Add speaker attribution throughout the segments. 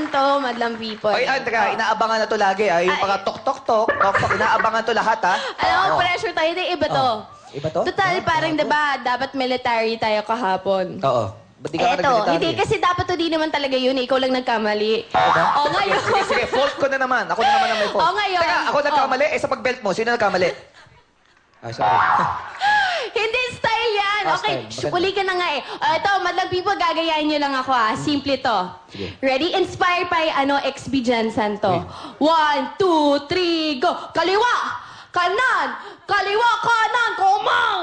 Speaker 1: to, madlang people.
Speaker 2: Ay, teka, inaabangan na to lagi, ah. Yung mga tok-tok-tok, inaabangan to lahat, ha?
Speaker 1: Alam mo, pressure tayo. Hindi, iba to.
Speaker 2: Iba to?
Speaker 1: Total, parang diba, dapat military tayo kahapon.
Speaker 2: Oo. Ba't di ka
Speaker 1: Eto, hindi kasi dapat to di naman talaga yun. Ikaw lang nagkamali. O ngayon.
Speaker 2: Sige, fault ko na naman. Ako na naman ang may fault.
Speaker 1: O ngayon.
Speaker 2: Teka, ako nagkamali. Eh, sa pag-belt mo, sino nagkamali? Ah, sorry.
Speaker 1: Hindi style yan. Okay,
Speaker 2: Style.
Speaker 1: uli ka na nga eh. Ito, madlang people, gagayahin nyo lang ako ah. Simple to.
Speaker 2: Sige.
Speaker 1: Ready? Inspired by XB Jensen to. 1, 2, 3, go! Kaliwa! Kanan! Kaliwa, kanan! Kumang!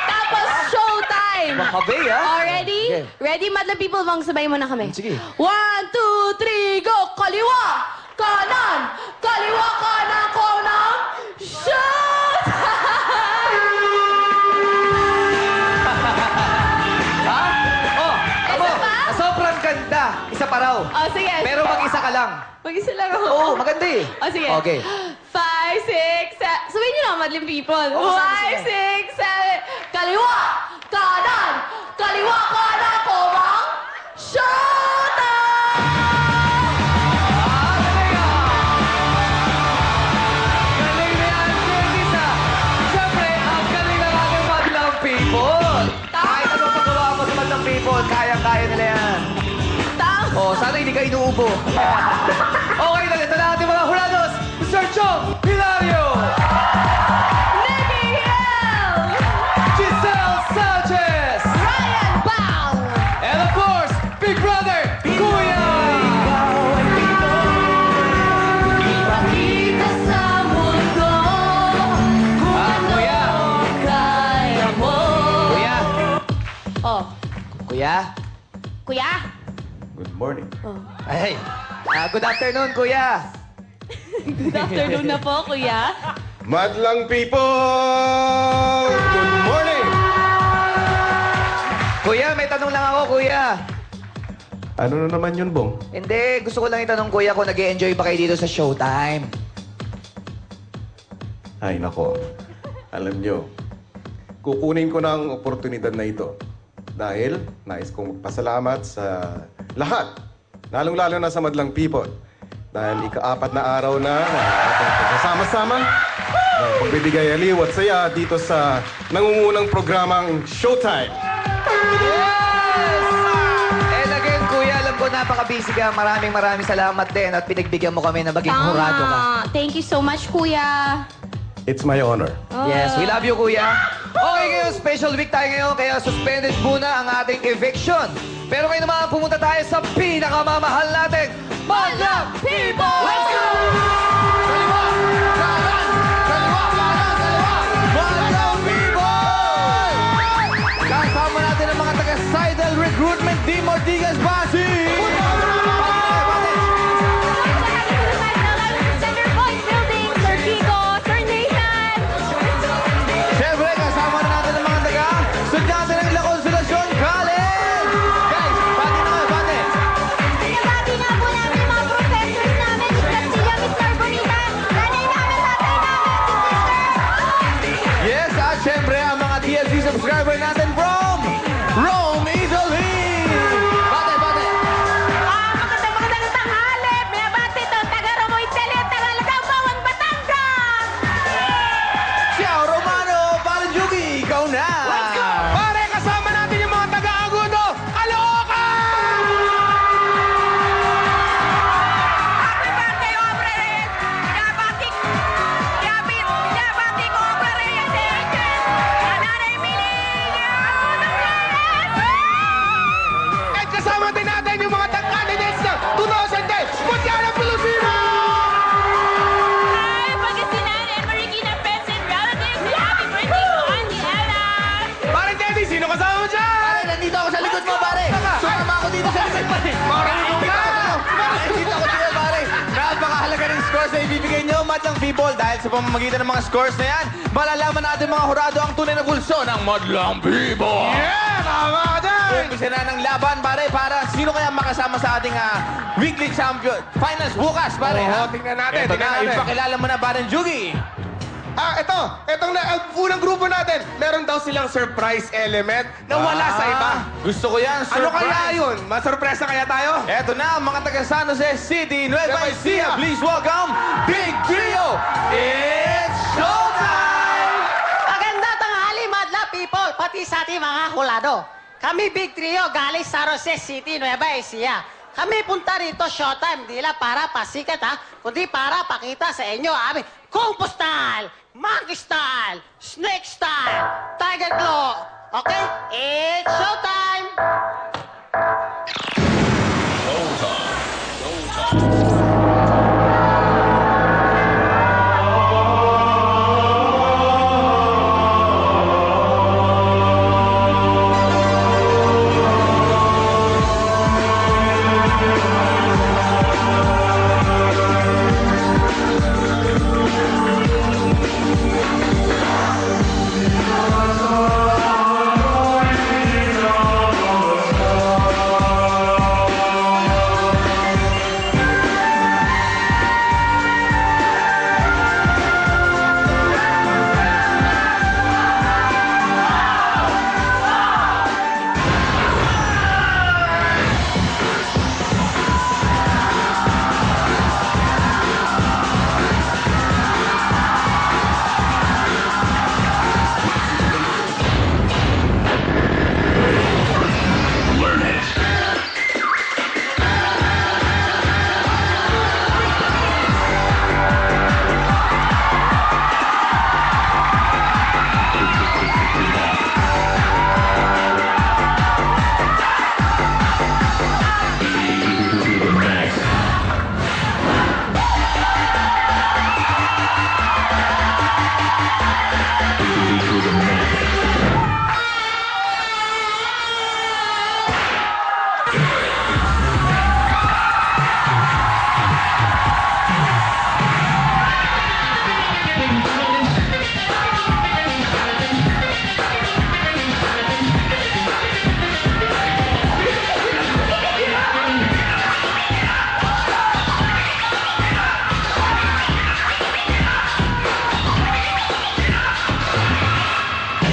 Speaker 1: Tapos showtime!
Speaker 2: Makabe, ha?
Speaker 1: Oh, ready?
Speaker 2: Sige.
Speaker 1: Ready, madlang people? Bang sabay mo na kami.
Speaker 2: Sige.
Speaker 1: 1, 2, 3, go! Kaliwa! Kanan! Kaliwa, kanan! Kumang! Shoot!
Speaker 2: Ha? Oh, amo.
Speaker 1: Isa pa?
Speaker 2: Sobrang ganda. Isa pa raw.
Speaker 1: Oh, sige.
Speaker 2: Pero mag-isa ka lang.
Speaker 1: Mag-isa lang ako.
Speaker 2: Oo, maganda eh.
Speaker 1: Oh, sige.
Speaker 2: Okay.
Speaker 1: 5, 6, 7. Sabihin niyo na, madling people.
Speaker 2: Oo,
Speaker 1: 5,
Speaker 2: sige.
Speaker 1: 6, 7. Kaliwa! Kanan! Kaliwa, kanan! Kumang! Shoot!
Speaker 2: Galing na yan, Curtis, ha? Siyempre, ang galing ng ating madlang people. Kahit anong magawa mo sa madlang people, kaya-kaya nila yan.
Speaker 1: Tama!
Speaker 2: Oh, sana hindi ka inuubo. Okay, ito na ating mga hurados. Mr. Chong Hilario,
Speaker 1: Nicky Hill!
Speaker 2: Giselle Sanchez,
Speaker 1: Ryan Bang!
Speaker 2: and of course, Big Brother, Kuya!
Speaker 1: Ipakita sa mundo kung
Speaker 2: Kuya.
Speaker 1: kaya mo.
Speaker 2: Kuya!
Speaker 1: Oh,
Speaker 2: Kuya?
Speaker 1: kuya?
Speaker 3: Good morning.
Speaker 1: Oh.
Speaker 2: Ay, good afternoon, Kuya.
Speaker 1: Good afternoon na po, kuya.
Speaker 3: Madlang people! Good morning!
Speaker 2: Kuya, may tanong lang ako, Kuya.
Speaker 3: Ano na naman yun, Bong?
Speaker 2: Hindi, gusto ko lang itanong, Kuya, kung nag-e-enjoy ba kayo dito sa Showtime.
Speaker 3: Ay, nako. Alam nyo, kukunin ko na ang oportunidad na ito. Dahil nais kong magpasalamat sa lahat. Lalong-lalo na sa Madlang people. Dahil ika-4 na araw na ating pagsasama-sama ng pagbibigay aliw at saya dito sa nangungunang programang Showtime.
Speaker 2: And again, Kuya, alam ko napaka-busy ka. Maraming salamat din at pinagbigyan mo kami na maging hurado ka.
Speaker 1: Thank you so much, kuya.
Speaker 3: It's my honor.
Speaker 2: Yes, we love you, Kuya. Okay, ngayon, special week tayo ngayon, kaya suspended muna ang ating eviction. Pero ngayon naman, pumunta tayo sa pinakamamahal natin, Madlang People! Let's go! Kaliwa! Kanan! Kaliwa! Kanan! Kaliwa! Madlang People! Kasama natin ang mga taga-Sidel Recruitment Team Ortigas Basi!
Speaker 1: Center Point Building, Sir Kiko, Sir Nathan.
Speaker 2: Siyempre, kasama na natin ang mga taga-estudyante ng La Consolacion College! Guys, pati na kayo, pati!
Speaker 1: Pinabati nga po namin yung mga professors namin, Miss Castilla, Miss Carbonita, nanay namin, tatay namin, sister.
Speaker 2: Yes, at siyempre, ang mga TLC subscriber natin from Rome, Italy! Pati, pati!
Speaker 1: Magandang tanghali. Pinabati to, taga Ramo, Italy, taga Lagabawan, Batangas.
Speaker 2: Ciao, Romano! Parang Jugi, ikaw na! Let's go! Pare, kasama natin yung mga taga-Agudo! Caloocan!
Speaker 1: Happy birthday, Obre Reyes. Pinabati ko, Obre Reyes, Nanay Emilia.
Speaker 2: At kasama din natin yung mga tag-candidates na 2010 Mundial ng Pilipino!
Speaker 1: Hi, Pangasinan and Marikina friends and relatives. Happy birthday to Auntie Ella.
Speaker 2: Pare, Teddy, sino kasama mo dyan? Pare, nandito ako sa likod mo, pare! Sumama ako dito sa likod, pare! Nandito ako dito, pare! Napakahalaga ng scores na ibibigay nyo, Madlang People. Dahil sa pamamagitan ng mga scores na yan, malalaman natin mga hurado ang tunay na pulso ng Madlang People! Yeah! Tama ka dyan! Umpisa na ng laban, pare, para sino kaya makasama sa ating weekly champion finals bukas, pare.
Speaker 3: Oo,
Speaker 2: ha?
Speaker 3: tingnan natin,
Speaker 2: Ito
Speaker 3: tingnan
Speaker 2: na,
Speaker 3: natin.
Speaker 2: ipakilala mo na, pare Jugi.
Speaker 4: Itong unang grupo natin, meron daw silang surprise element na wala sa iba.
Speaker 2: Gusto ko yan,
Speaker 4: Ano
Speaker 2: surprise.
Speaker 4: kaya yun? Masurpresa kaya tayo?
Speaker 2: Eto na, mga taga San Jose City, Nueva
Speaker 4: Nueva
Speaker 2: Ecija.
Speaker 4: Ecija.
Speaker 2: Please welcome Big Trio. It's showtime!
Speaker 5: Maganda tanghali, madla people, pati sa ating mga hulado. Kami Big Trio, galing sa Rose City, Nueva Ecija. Kami punta rito showtime, di lang para pasikat ha, kundi para pakita sa inyo amin Kung Fu style, Monkey style, Snake style, Tiger Claw. Okay? It's showtime!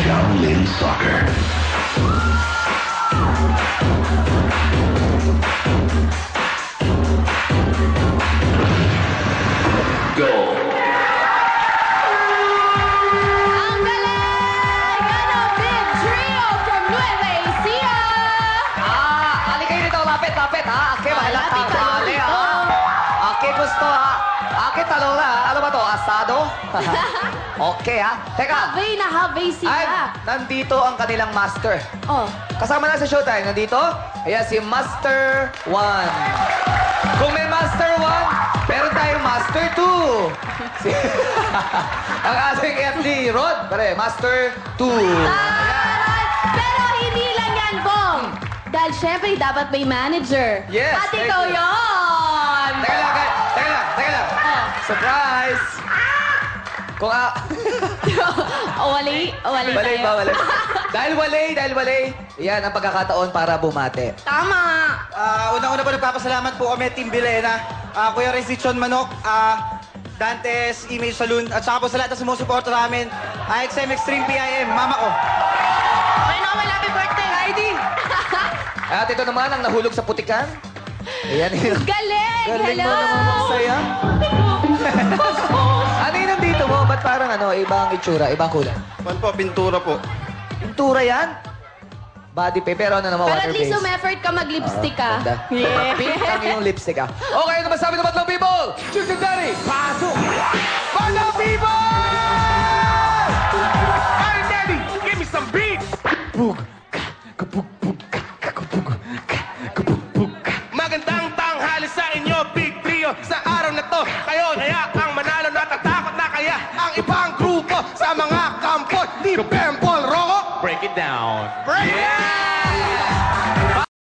Speaker 6: Shaolin Soccer. Go!
Speaker 1: Ang galing! Ano, Big Trio from Nueva Ecija!
Speaker 2: Ali kayo dito, lapit, lapit, ha? Ake, mahilang
Speaker 1: Lapit ka
Speaker 2: tanghali,
Speaker 1: dito.
Speaker 2: ha? Ake, gusto, ha? Ake, talong na, ha? Ano ba to, asado? Okay, ha? Teka,
Speaker 1: Habay na habay
Speaker 2: ay,
Speaker 1: sila.
Speaker 2: nandito ang kanilang master.
Speaker 1: Oh,
Speaker 2: Kasama na sa showtime, nandito? Ayan, si Master 1. Kung may Master 1, meron tayong Master 2. Si ang ating FD, Rod, pare, Master 2.
Speaker 1: taray! Pero hindi lang yan, Bong. Dahil syempre, dapat may manager.
Speaker 2: Yes,
Speaker 1: At
Speaker 2: thank
Speaker 1: ikaw
Speaker 2: you.
Speaker 1: yon.
Speaker 2: Teka lang, teka lang.
Speaker 1: Oh.
Speaker 2: Surprise! Kung
Speaker 1: Wali
Speaker 2: Walay
Speaker 1: tayo.
Speaker 2: ba, walay? dahil walay, yan ang pagkakataon para bumate.
Speaker 1: Tama.
Speaker 7: Una-una po nagpapasalamat po kami, Team Bilena, Kuya Resichon Manok, Dantes Image Saloon, at saka po sa lahat na sumusuporta sa amin, IXM Extreme PIM, mama ko.
Speaker 5: Okay na, well, happy birthday, Heidi!
Speaker 2: At ito naman ang nahulog sa putikan. Ayan yun.
Speaker 1: Galing!
Speaker 2: Galing
Speaker 1: Hello!
Speaker 2: mo naman magsaya. Ano yun nandito mo? Ba't parang ibang itsura, ibang kulay?
Speaker 7: Pan po, pintura po.
Speaker 2: Pintura yan? Body paint, pero ano naman,
Speaker 1: Pero at
Speaker 2: water
Speaker 1: least
Speaker 2: based.
Speaker 1: sumeffort ka mag-lipstick ka.
Speaker 2: Ganda. Pink ang iyong lipstick, ah. Okay, ano masabi ng Madlang People? Choose and Daddy, pasok! Madlang People!
Speaker 4: Hey, Daddy, give me some beats! Magandang tanghali sa inyo, Big Trio. Sa araw na to, kayo, kaya